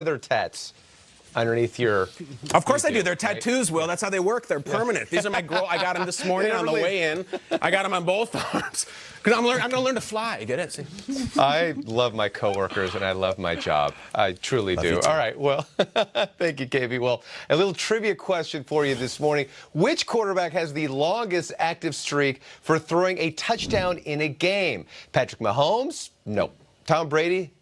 their tats underneath your... Of course I do. They're tattoos, Will. That's how they work. They're permanent. These are my I got them this morning on the way in. I got them on both arms. Because I'm going to learn to fly. Get it? See? I love my coworkers and I love my job. I truly do. All right. Well, thank you, KB. Well, a little trivia question for you this morning. Which quarterback has the longest active streak for throwing a touchdown in a game? Patrick Mahomes? Nope. Tom Brady?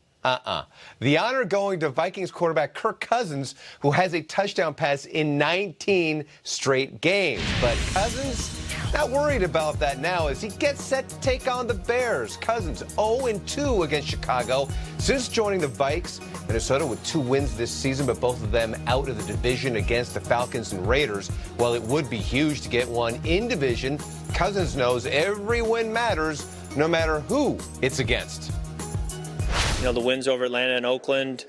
The honor going to Vikings quarterback Kirk Cousins, who has a touchdown pass in 19 straight games. But Cousins, not worried about that now as he gets set to take on the Bears. Cousins 0-2 against Chicago since joining the Vikes. Minnesota with 2 wins this season, but both of them out of the division against the Falcons and Raiders. While it would be huge to get one in division, Cousins knows every win matters, no matter who it's against. You know, the wins over Atlanta and Oakland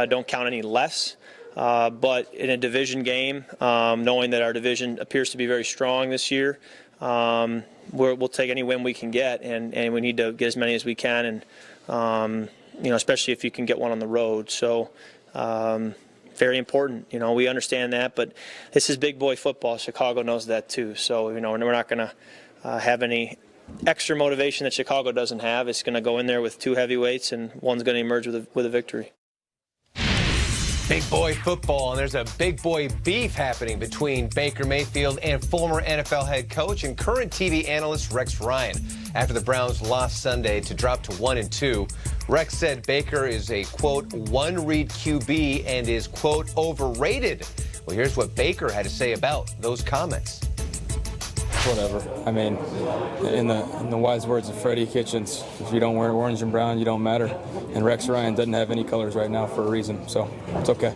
don't count any less. But in a division game, knowing that our division appears to be very strong this year, we'll take any win we can get, and we need to get as many as we can, and you know, especially if you can get one on the road. So very important. You know, we understand that, but this is big boy football. Chicago knows that too. So you know, we're not going to have any extra motivation that Chicago doesn't have. It's going to go in there with 2 heavyweights, and one's going to emerge with a victory. Big boy football, and there's a big boy beef happening between Baker Mayfield and former NFL head coach and current TV analyst Rex Ryan. After the Browns lost Sunday to drop to 1-2, Rex said Baker is a, quote, one-read QB and is, quote, overrated. Well, here's what Baker had to say about those comments. Whatever. I mean, in the wise words of Freddie Kitchens, if you don't wear orange and brown, you don't matter. And Rex Ryan doesn't have any colors right now for a reason, so it's okay.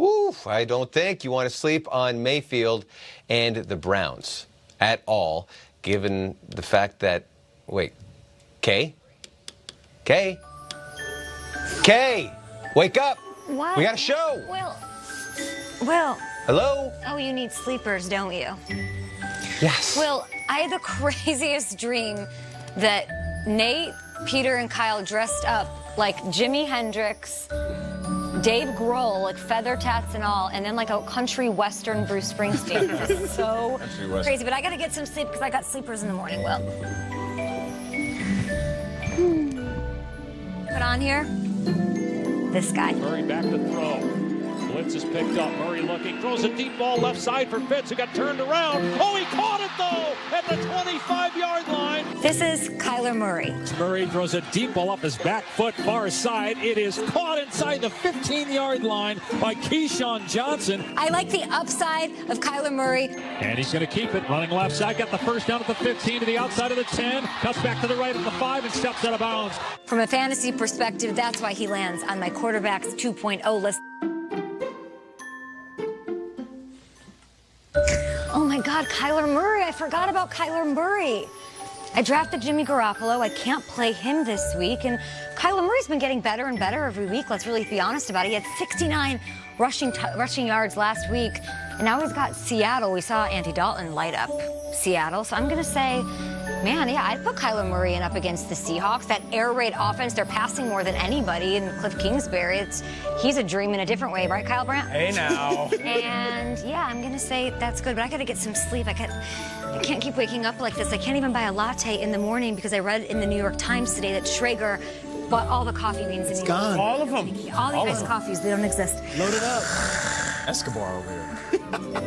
Oof, I don't think you want to sleep on Mayfield and the Browns at all, given the fact that, wait, Kay, wake up. What? We got a show. Will. Hello? Oh, you need sleepers, don't you? Yes. Will, I had the craziest dream that Nate, Peter, and Kyle dressed up like Jimi Hendrix, Dave Grohl, like feather tats and all, and then like a country western Bruce Springsteen. It was so crazy, but I gotta get some sleep because I got sleepers in the morning, Will. Put on here, this guy. Murray back to throw. Blitz is picked up. Murray looking, throws a deep ball left side for Fitz, who got turned around. Oh, he caught it, though, at the 25-yard line. This is Kyler Murray. Murray throws a deep ball up his back foot, far side. It is caught inside the 15-yard line by Keyshawn Johnson. I like the upside of Kyler Murray. And he's going to keep it, running left side. Got the first down at the 15 to the outside of the 10. Cuts back to the right at the 5 and steps out of bounds. From a fantasy perspective, that's why he lands on my quarterbacks 2.0 list. Oh my God, Kyler Murray. I forgot about Kyler Murray. I drafted Jimmy Garoppolo. I can't play him this week. And Kyler Murray's been getting better and better every week. Let's really be honest about it. He had 69 rushing yards last week. And now he's got Seattle. We saw Andy Dalton light up Seattle. So I'm going to say, man, yeah, I'd put Kyler Murray in up against the Seahawks. That air raid offense, they're passing more than anybody. And Cliff Kingsbury, he's a dream in a different way, right, Kyle Brandt? Hey, now. And, yeah, I'm going to say that's good. But I got to get some sleep. I can't keep waking up like this. I can't even buy a latte in the morning because I read in the New York Times today that Schrager bought all the coffee beans. It's gone. All of them. All the iced coffees, they don't exist. Load it up. Escobar over here.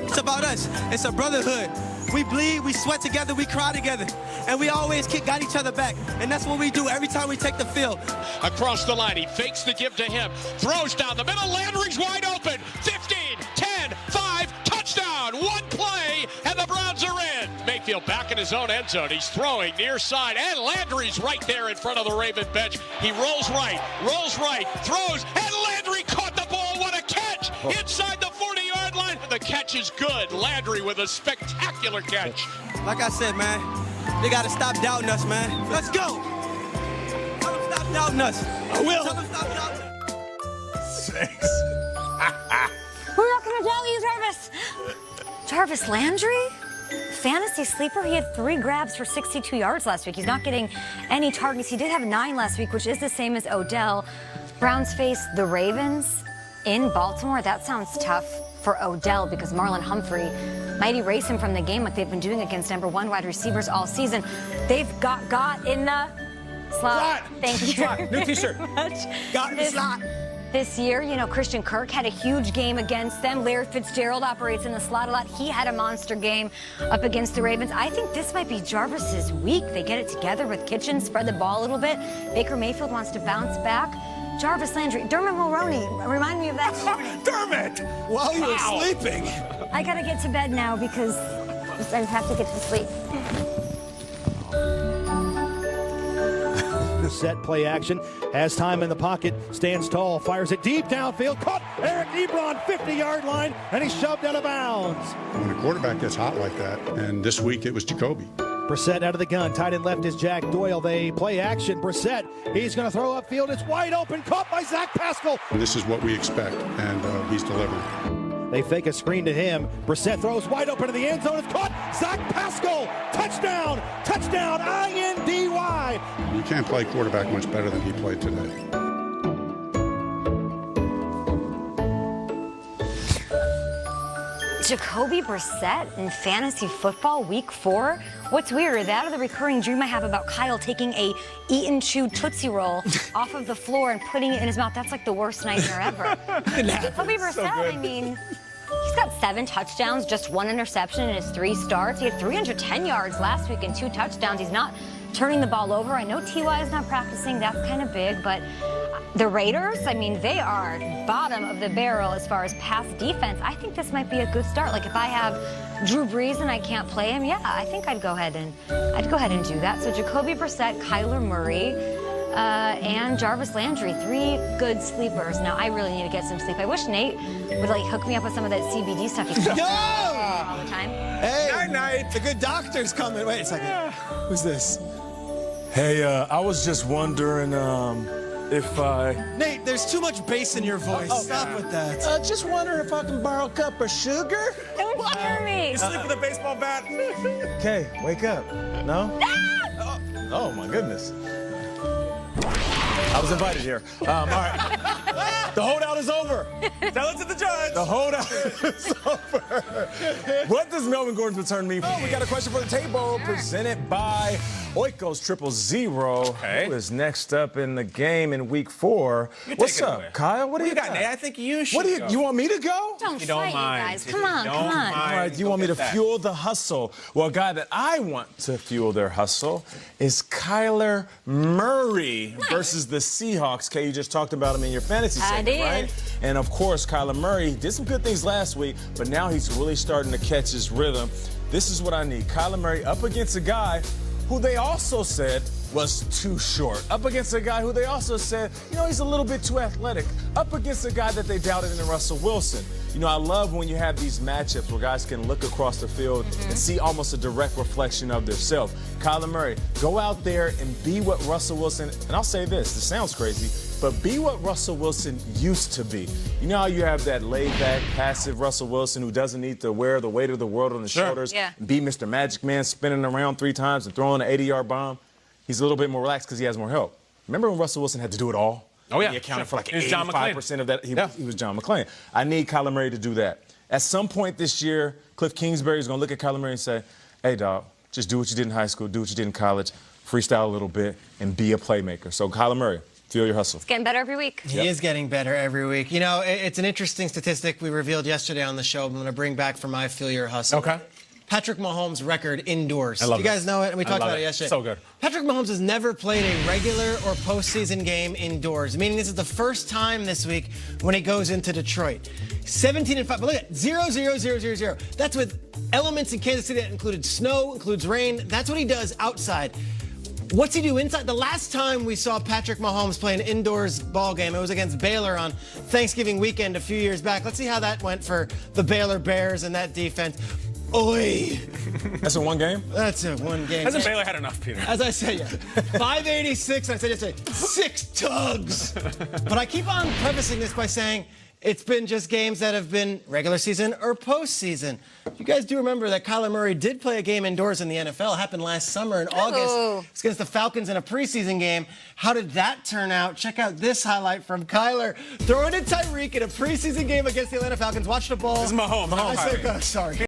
It's about us. It's a brotherhood. We bleed, we sweat together, we cry together. And we always got each other back. And that's what we do every time we take the field. Across the line, he fakes the give to him. Throws down the middle, Landry's wide open. 15, 10, 5, touchdown. One play, and the Browns are in. Mayfield back in his own end zone. He's throwing near side, and Landry's right there in front of the Raven bench. He rolls right, throws, and Landry caught the ball. What a catch! Inside the 40-yard line. The catch is good. Landry with a spectacular catch. Like I said, man, they got to stop doubting us, man. Let's go. Tell them stop doubting us. I will. Tell them stop doubting us. 6. We're not going to doubt you, Jarvis. Jarvis Landry? Fantasy sleeper. He had 3 grabs for 62 yards last week. He's not getting any targets. He did have 9 last week, which is the same as Odell. Browns face the Ravens in Baltimore. That sounds tough for Odell because Marlon Humphrey might erase him from the game like they've been doing against #1 wide receivers all season. They've got in the slot. Thank you. Slot. New T-shirt. very much. Got in the slot. This year, you know, Christian Kirk had a huge game against them. Larry Fitzgerald operates in the slot a lot. He had a monster game up against the Ravens. I think this might be Jarvis's week. They get it together with Kitchens, spread the ball a little bit. Baker Mayfield wants to bounce back. Jarvis Landry, Dermot Mulroney, remind me of that. Dermot! While you were sleeping. I gotta get to bed now because I have to get to sleep. Set play action, has time in the pocket, stands tall, fires it deep downfield, caught Eric Ebron, 50-yard line, and he's shoved out of bounds. When a quarterback gets hot like that, and this week it was Jacoby. Brissett out of the gun, tight end left is Jack Doyle. They play action. Brissett, he's going to throw upfield. It's wide open, caught by Zach Pascal. And this is what we expect, and he's delivering. They fake a screen to him. Brissett throws wide open to the end zone. It's caught. Zach Pascal, touchdown, touchdown, I-N-D-Y. You can't play quarterback much better than he played today. Jacoby Brissett in fantasy football week 4. What's weirder, that or the recurring dream I have about Kyle taking a eat and chew Tootsie Roll off of the floor and putting it in his mouth? That's like the worst nightmare ever. Jacoby Brissett, I mean, he's got 7 touchdowns, just 1 interception in his 3 starts. He had 310 yards last week and 2 touchdowns. He's not turning the ball over. I know T.Y. is not practicing. That's kind of big, but the Raiders, I mean, they are bottom of the barrel as far as pass defense. I think this might be a good start. Like if I have Drew Brees and I can't play him, yeah, I think I'd go ahead and do that. So Jacoby Brissett, Kyler Murray, and Jarvis Landry, 3 good sleepers. Now I really need to get some sleep. I wish Nate would like hook me up with some of that CBD stuff. He's all the time. Hey, night. The good doctor's coming. Wait a second. Who's this? Hey, I was just wondering if I... Nate, there's too much bass in your voice. Stop with that. just wondering if I can borrow a cup of sugar? Don't scare me. Sleep with a baseball bat. Okay, wake up. No? Oh, my goodness. I was invited here. All right. The holdout is over. Tell it to the judge. The holdout is over. What does Melvin Gordon's return mean? Oh, we got a question for the table presented by Oikos 000. Okay. Who is next up in the game in week 4? What's up, Kyle? What do you got? Nate? I think you should. What do you want me to go? Don't you don't fight, mind. you guys. Come on, come on. All right, you want me to fuel the hustle? Well, a guy that I want to fuel their hustle is Kyler Murray versus the Seahawks. Kay, you just talked about him in your fantasy segment, did. right? And of course, Kyler Murray did some good things last week, but now he's really starting to catch his rhythm. This is what I need. Kyler Murray up against a guy who they also said was too short. Up against a guy who they also said, you know, he's a little bit too athletic. Up against a guy that they doubted in Russell Wilson. You know, I love when you have these matchups where guys can look across the field and see almost a direct reflection of themselves. Kyler Murray, go out there and be what Russell Wilson, and I'll say this sounds crazy, but be what Russell Wilson used to be. You know how you have that laid-back, passive Russell Wilson who doesn't need to wear the weight of the world on his shoulders, be Mr. Magic Man spinning around 3 times and throwing an 80-yard bomb? He's a little bit more relaxed because he has more help. Remember when Russell Wilson had to do it all? Oh, yeah. He accounted for like He was John 85% of that. He was John McClain. I need Kyler Murray to do that. At some point this year, Cliff Kingsbury is going to look at Kyler Murray and say, hey, dog, just do what you did in high school, do what you did in college, freestyle a little bit, and be a playmaker. So, Kyler Murray, feel your hustle. It's getting better every week. He is getting better every week. You know, it's an interesting statistic we revealed yesterday on the show. I'm going to bring back for my Feel Your Hustle. Okay. Patrick Mahomes' record indoors. I love You guys know it? We talked about it yesterday. So good. Patrick Mahomes has never played a regular or postseason game indoors, meaning this is the first time this week when he goes into Detroit. 17-5. But look at it. 0-0-0-0-0. That's with elements in Kansas City that included snow, includes rain. That's what he does outside. What's he do inside? The last time we saw Patrick Mahomes play an indoors ball game, it was against Baylor on Thanksgiving weekend a few years back. Let's see how that went for the Baylor Bears and that defense. Oi! That's in one game? That's a one game. Hasn't Baylor had enough, Peter? As I said, 586. I said yesterday, 6 tugs. But I keep on prefacing this by saying It's been just games that have been regular season or postseason. You guys do remember that Kyler Murray did play a game indoors in the NFL. It happened last summer in August. It's against the Falcons in a preseason game. How did that turn out? Check out this highlight from Kyler throwing to Tyreek in a preseason game against the Atlanta Falcons. Watch the ball. This is Mahomes. Sorry.